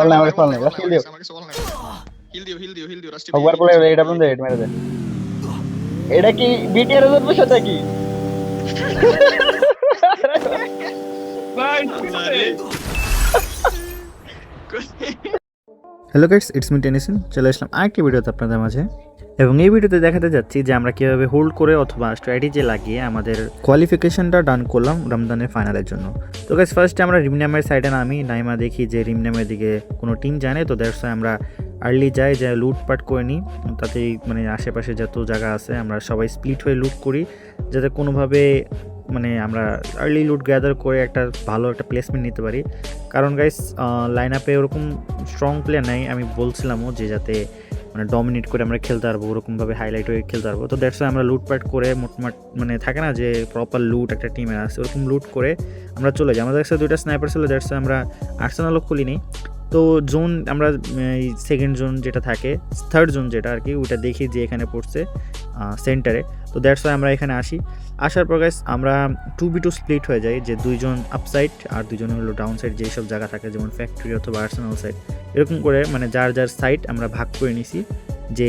নাই আমাকে ফল নাই লাস্ট হিল দিও হিল দিও রাস্টি একবার পরে এটা বন্ধ রেড মেরে দে এটা কি বিটিআর এর সাথে কি hello guys, it's me Tennyson. চলে আসলাম আরেকটি ভিডিওতে আপনাদের মাঝে, এবং এই ভিডিওতে দেখাতে যাচ্ছি যে আমরা কীভাবে হোল্ড করে অথবা স্ট্র্যাটেজি লাগিয়ে আমাদের কোয়ালিফিকেশনটা ডান করলাম রমজানের ফাইনালের জন্য। তো গাইস ফার্স্টে আমরা রিমনামের সাইডে নামি, নাইমা দেখি যে রিমনামের দিকে কোনো টিম জানে, তো দ্যাটস আমরা আর্লি যাই, যে লুটপাট করে নিই, তাতেই মানে আশেপাশে যত জায়গা আছে আমরা সবাই স্প্লিট হয়ে লুট করি, যাতে কোনোভাবে মানে আমরা আর্লি লুট গ্যাদার করে একটা ভালো একটা প্লেসমেন্ট নিতে পারি। কারণ গাইস লাইন আপে ওরকম স্ট্রং প্লেয়ার নাই, আমি বলছিলামও যে যাতে মানে ডমিনেট করে আমরা খেলতে পারবো, ওরকমভাবে হাইলাইট হয়ে খেলতে পারবো। তো দ্যাটস আমরা লুটপাট করে মোটমাট মানে থাকে না যে প্রপার লুট একটা টিমের আছে, ওরকম লুট করে আমরা চলে যাই। আমাদের কাছে দুইটা স্নাইপার ছিল, দ্যাটস আমরা আর্সেনালও খুলিনি। তো জোন আমরা এই সেকেন্ড জোন যেটা থাকে, থার্ড জোন যেটা আর কি, ওইটা দেখি যে এখানে পড়ছে সেন্টারে। তো দ্যাটস আমরা এখানে আসি, আসার পর গাইস আমরা 2v2 স্প্লিট হয়ে যায়, যে দুইজন আপসাইড আর দুইজন হলো ডাউন সাইড, যেসব জায়গা থাকে যেমন ফ্যাক্টরি অথবা আর্সেনাল সাইড, এরকম করে মানে যার যার সাইড আমরা ভাগ করে নিছি, যে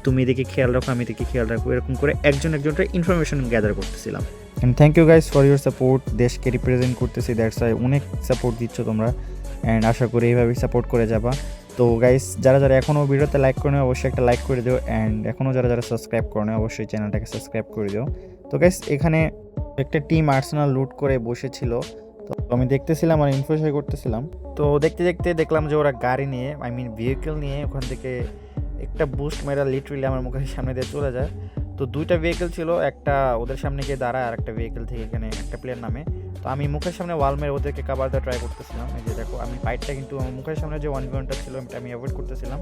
তুমি এদিকে খেয়াল রাখো আমি এদিকে খেয়াল রাখবো, এরকম করে একজনটা ইনফরমেশন গ্যাদার করতেছিলাম। And thank you guys for your support, দেশকে রিপ্রেজেন্ট করতেছি, দ্যাটস অনেক সাপোর্ট দিচ্ছ তোমরা, অ্যান্ড আশা করি এইভাবেই সাপোর্ট করে যাবা। তো গাইস যারা এখনও ভিডিওতে লাইক করে অবশ্যই একটা লাইক করে দিও, অ্যান্ড এখনও যারা সাবস্ক্রাইব করে অবশ্যই চ্যানেলটাকে সাবস্ক্রাইব করে দিও। তো গাইস এখানে একটা টিম আর্সেনাল লুট করে বসেছিল, তো আমি দেখতেছিলাম আর ইনফো শেয়ার করতেছিলাম। তো দেখতে দেখতে দেখলাম যে ওরা গাড়ি নিয়ে ভেহিকেল নিয়ে ওখান থেকে একটা বুস্ট মেরা লিটারেলি আমার মুখের সামনে দিয়ে চলে যায়। তো দুইটা ভেহিকেল ছিল, একটা ওদের সামনে গিয়ে দাঁড়ায় আর একটা ভেহিকেল থেকে এখানে একটা প্লেয়ার নামে। তো আমি মুখের সামনে ওয়াল মেরে ওদেরকে কাভার দেওয়া ট্রাই করতেছিলাম। এই যে দেখো আমি ফাইটটা কিন্তু আমার মুখের সামনে যে 1v1টা ছিল আমি অ্যাভয়েড করতেছিলাম।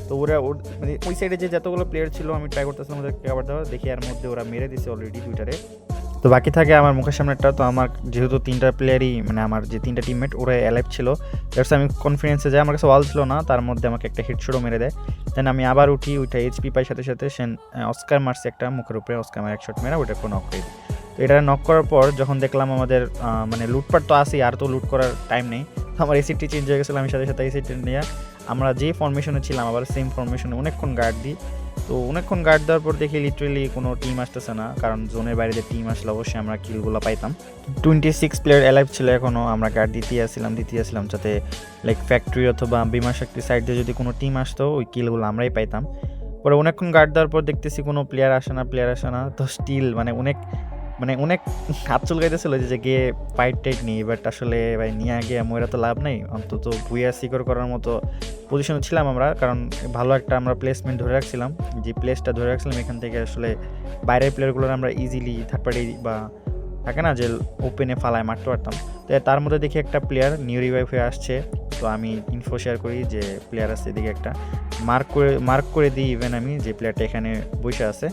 তো ওরা মানে ওই সাইডে যে যতগুলো প্লেয়ার ছিল আমি ট্রাই করতেছিলাম ওদেরকে কাভার দেওয়া, দেখি এর মধ্যে ওরা মেরে দিছে অলরেডি দুইটারে। তো বাকি থাকে আমার মুখের সামনেটা। তো আমার যেহেতু তিনটা প্লেয়ারই মানে আমার যে তিনটা টিমমেট ওরা অ্যালাইভ ছিল, দ্যাটস আমি কনফিডেন্সে যাই, আমার কাছে ওয়াল ছিল না, তার মধ্যে আমাকে একটা হেডশটও মেরে দেয়। দেন আমি আবার উঠি, ওইটা এইচপি পাই সাথে সাথে সেন অস্কার মারছে একটা মুখের উপরে, অস্কার আমার এক শট মেরা ওইটা নক করে দিই। তো এটা নক করার পর যখন দেখলাম আমাদের মানে লুটপাট তো আসেই, আর তো লুট করার টাইম নেই, তো আমার এসিটি চেঞ্জ হয়ে গেছিলো, আমি সাথে এসিটি নিয়ে আমরা যে ফরমেশনে ছিলাম আবার সেম ফরমেশনে অনেকক্ষণ গার্ড দিই। তো অনেকক্ষণ গার্ড দেওয়ার পর দেখি লিটারেলি কোনো টিম আসতেছে না, কারণ জোনের বাইরে যে টিম আসলে অবশ্যই আমরা কিলগুলো পাইতাম। 26 প্লেয়ার অ্যালাইভ ছিল এখনও, আমরা গার্ড দিতেই আসছিলাম যাতে লাইক ফ্যাক্টরি অথবা বিমা শক্তি সাইড দিয়ে যদি কোনো টিম আসতো ওই কিলগুলো আমরাই পাইতাম। পরে অনেকক্ষণ গার্ড দেওয়ার পর দেখতেছি কোনো প্লেয়ার আসে না, তো স্টিল অনেক হাত চুলকাইতেছিল যে গিয়ে ফাইট টাইট নিই, বাট আসলে ভাই নিয়ে গিয়ে ময়রা তো লাভ নেই, অন্তত ভুইয়া সিকিউর করার মতো পজিশনে ছিলাম আমরা, কারণ ভালো একটা আমরা প্লেসমেন্ট ধরে রাখছিলাম, যে প্লেসটা ধরে রাখছিলাম এখান থেকে আসলে বাইরের প্লেয়ারগুলোর আমরা ইজিলি থার্ড পার্টি বা থাকে না যে ওপেনে ফালায় মারতে পারতাম। তো তার মধ্যে দেখি একটা প্লেয়ার নিউ রিভাইভ হয়ে আসছে, তো আমি ইনফো শেয়ার করি যে প্লেয়ার আছে এদিকে, একটা মার্ক করে দিই ইভেন আমি যে প্লেয়ারটা এখানে বসে আছে।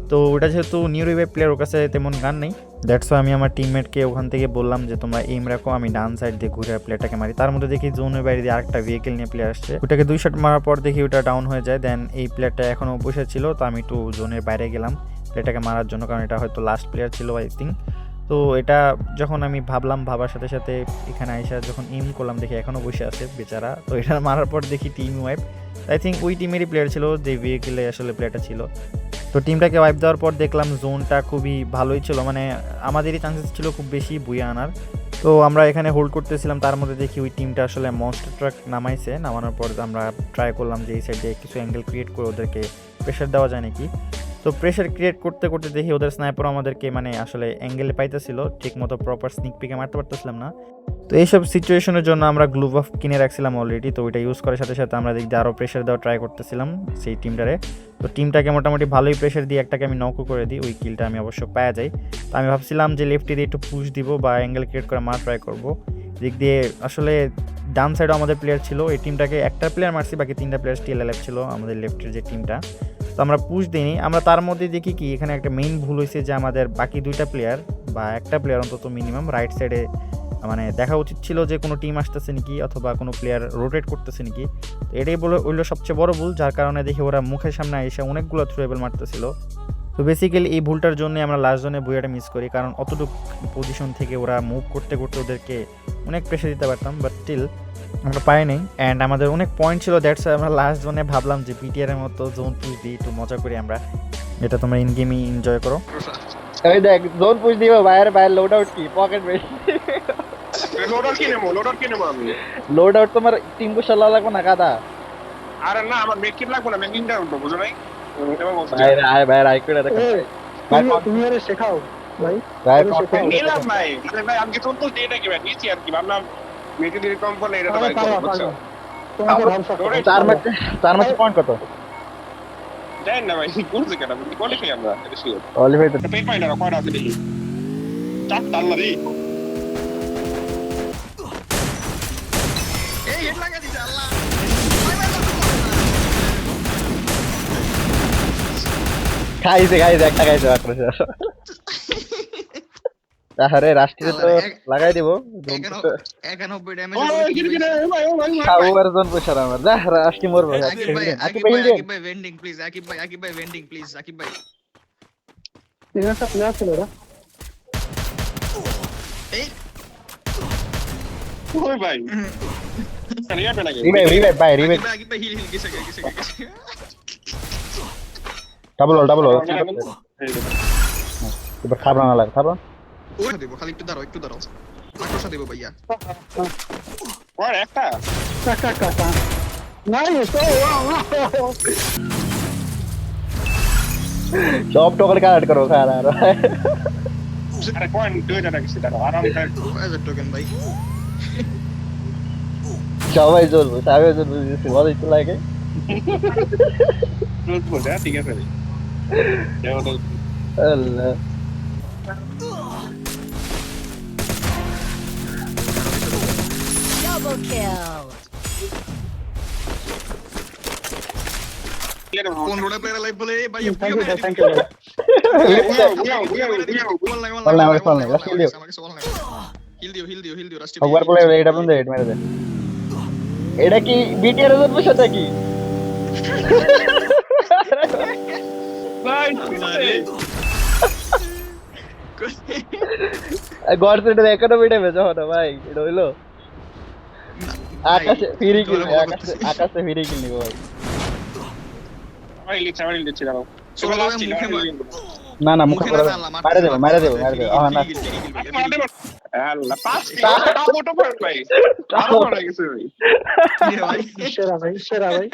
তো ওটা যেহেতু নিউ রিভাইভ প্লেয়ার, ওর কাছে তেমন গান নেই, দ্যাটস আমি আমার টিমমেটকে ওখান থেকে বললাম যে তোমরা এইম রাখো, আমি ডান সাইড দিয়ে ঘুরে প্লেয়ারটাকে মারি। তার মধ্যে দেখি জোনের বাইরে দিয়ে আরেকটা ভেহিকেল নিয়ে প্লেয়ার আসছে, ওটাকে 2 শট মারার পর দেখি ওটা ডাউন হয়ে যায়। দেন এই প্লেয়ারটা এখনও বসে ছিল, তো আমি একটু জোনের বাইরে গেলাম প্লেয়ারটাকে মারার জন্য, কারণ এটা হয়তো লাস্ট প্লেয়ার ছিল আই থিঙ্ক। তো এটা যখন আমি ভাবার সাথে সাথে এখানে আইসা যখন এইম করলাম দেখি এখনও বসে আছে বেচারা। তো এটা মারার পর দেখি টিম ওয়াইপ, আই থিঙ্ক ওই টিমেরই প্লেয়ার ছিল যে ভেহিকেলে আসলে প্লেয়ারটা ছিল। তো টিমটাকে ওয়াইপ দেওয়ার পর দেখলাম জোনটা খুবই ভালোই ছিল, মানে আমাদেরই চান্সেস ছিল খুব বেশি বুয়া আনার। তো আমরা এখানে হোল্ড করতেছিলাম, তার মধ্যে দেখি ওই টিমটা আসলে মনস্টার ট্রাক নামানোর পর আমরা ট্রাই করলাম যে এই সাইডে কিছু অ্যাঙ্গেল ক্রিয়েট করে ওদেরকে প্রেশার দেওয়া যায় নাকি। তো প্রেশার ক্রিয়েট করতে দেখি ওদের স্নাইপার আমাদেরকে মানে আসলে অ্যাঙ্গেলে পাইতেছিল, ঠিক মতো প্রপার স্নিক পিকে মারতে পারতেছিলাম না। তো এইসব সিচুয়েশনের জন্য আমরা গ্লু বাফ কিনে রাখছিলাম অলরেডি, তো ওইটা ইউজ করার সাথে সাথে আমরা দেখি আরও প্রেশার দেওয়া ট্রাই করতেছিলাম সেই টিমটারে। তো টিমটাকে মোটামুটি ভালোই প্রেশার দিয়ে একটাকে আমি নকও করে দিই, ওই কিলটা আমি অবশ্য পাওয়া যাই। তো আমি ভাবছিলাম যে লেফটে দিয়ে একটু পুশ দিব বা অ্যাঙ্গেল ক্রিয়েট করে মার ট্রাই করবো। দিক দিয়ে আসলে ডান সাইডও আমাদের প্লেয়ার ছিল, এই টিমটাকে একটা প্লেয়ার মারছি, বাকি 3টা প্লেয়ার স্টিল অ্যালাইভ ছিল আমাদের লেফটের যে টিমটা। তো আমরা পুশ দিইনি, আমরা তার মধ্যে দেখি কি এখানে একটা মেইন ভুল হয়েছে যে আমাদের বাকি 2টা প্লেয়ার বা একটা প্লেয়ার অন্তত মিনিমাম রাইট সাইডে মানে দেখা উচিত ছিল যে কোনো টিম আসতেছে নাকি অথবা কোনো প্লেয়ার রোটেট করতেছে নাকি। তো এটাই হইলো সবচেয়ে বড় ভুল, যার কারণে দেখি ওরা মুখের সামনে এসে অনেকগুলো থ্রোয়েবল মারতেছিল। তো বেসিক্যালি এই ভুলটার জন্য আমরা লাস্ট জোনে বুয়াটা মিস করি, কারণ অতটুকু পজিশন থেকে ওরা মুভ করতে ওদেরকে অনেক প্রেশার দিতে পারতাম, বাট স্টিল আমরা পাই নাই অ্যান্ড আমাদের অনেক পয়েন্ট ছিল, দ্যাটস আমরা লাস্ট জোনে ভাবলাম যে বিটিআর এর মতো জোন পুশ দিই, একটু মজা করি আমরা। এটা তোমরা ইন গেমই এনজয় করো। এই দেখ জোন পুশ দিব বাইরে লোড আউট কি পকেট বেশি লোডার কি নেবো আমি? লোড আউট তোমার টিম পুশ লাগবে না কাদা। আরে না আমার মেক কিট লাগবে না, মেকিংটা উঠবো বুঝো নাই? এবার বলছি বাইরে আই করে দেখো ভাই তুমি আরে শেখাও ভাই। ভাই নিলাম ভাই, আরে ভাই আমি তো দিয়ে নাকি ভাই নিচে আর কি ভাবলাম মেকে দিয়ে কম করলে এটা তো ভাই বুঝছো? তোমাকে ভরসা করো। চার ম্যাচে পয়েন্ট কত? জানেন না ভাই কোনছে কেন কোয়ালিফাই আমরা এটা শিওর। অলিভার তো পেট পাই না কয়টা আছে দেখি। চারটা আল্লাহ রে। এই হেড লাগা দিছে আল্লাহ। খাইছে একটা খাইছে আক্রোশ তাহলে রাষ্ট্রীয় তো লাগাই দিব 91 ড্যামেজ। ও গিরে ভাই ও ভাই খাবো আর জন পয়সা আমার যা রাষ্ট্রী মরবো আকিব ভাই ভেন্ডিং প্লিজ, আকিব ভাই ভেন্ডিং প্লিজ, আকিব ভাই। তিনটা প্লেয়ার ছিল ওরা। এই ওই ভাই সারিয়া পে লাগে রিভাইভ ভাই রিভাইভ আকিব ভাই হিল গেছে। ডাবল এবার খাবো না লাগে খাবো ওই দেব খালি একটু দাঁড়াও মাকড়সা দেব ভাইয়া। ওর একটা কাকা নাইস। সব টোকন কাট করো খারা আরে কোন দুইটা রাখছি দাঁড়া আরাম করে কয় টোকেন ভাই? সবাই জ্বলবো ভালো একটু লাগে রোজ বলে ঠিক আছে ভাই আল্লাহ Double kill. কোন রোডে প্লেয়ার লাইভ বলে ভাই থ্যাংক ইউ। হিল দিও রাষ্ট্রীয় একবার বলে এটা বন্ধ হেড মেরে দে এটা কি বিটিআর এর বিষয়টা কি গড সেটা এখনো বিটে বেজা হলো ভাই এটা হইলো আকাশে ফিরি কিল আকাশে ফিরি কিল নিবো ভাই আমি লিখছি দাঁড়াও না মুখে মারে দেব না আল্লাহ পাঁচটা মোটো পয়েন্ট ভাই আরো হয়ে গেছে ভাই সেরা ভাই।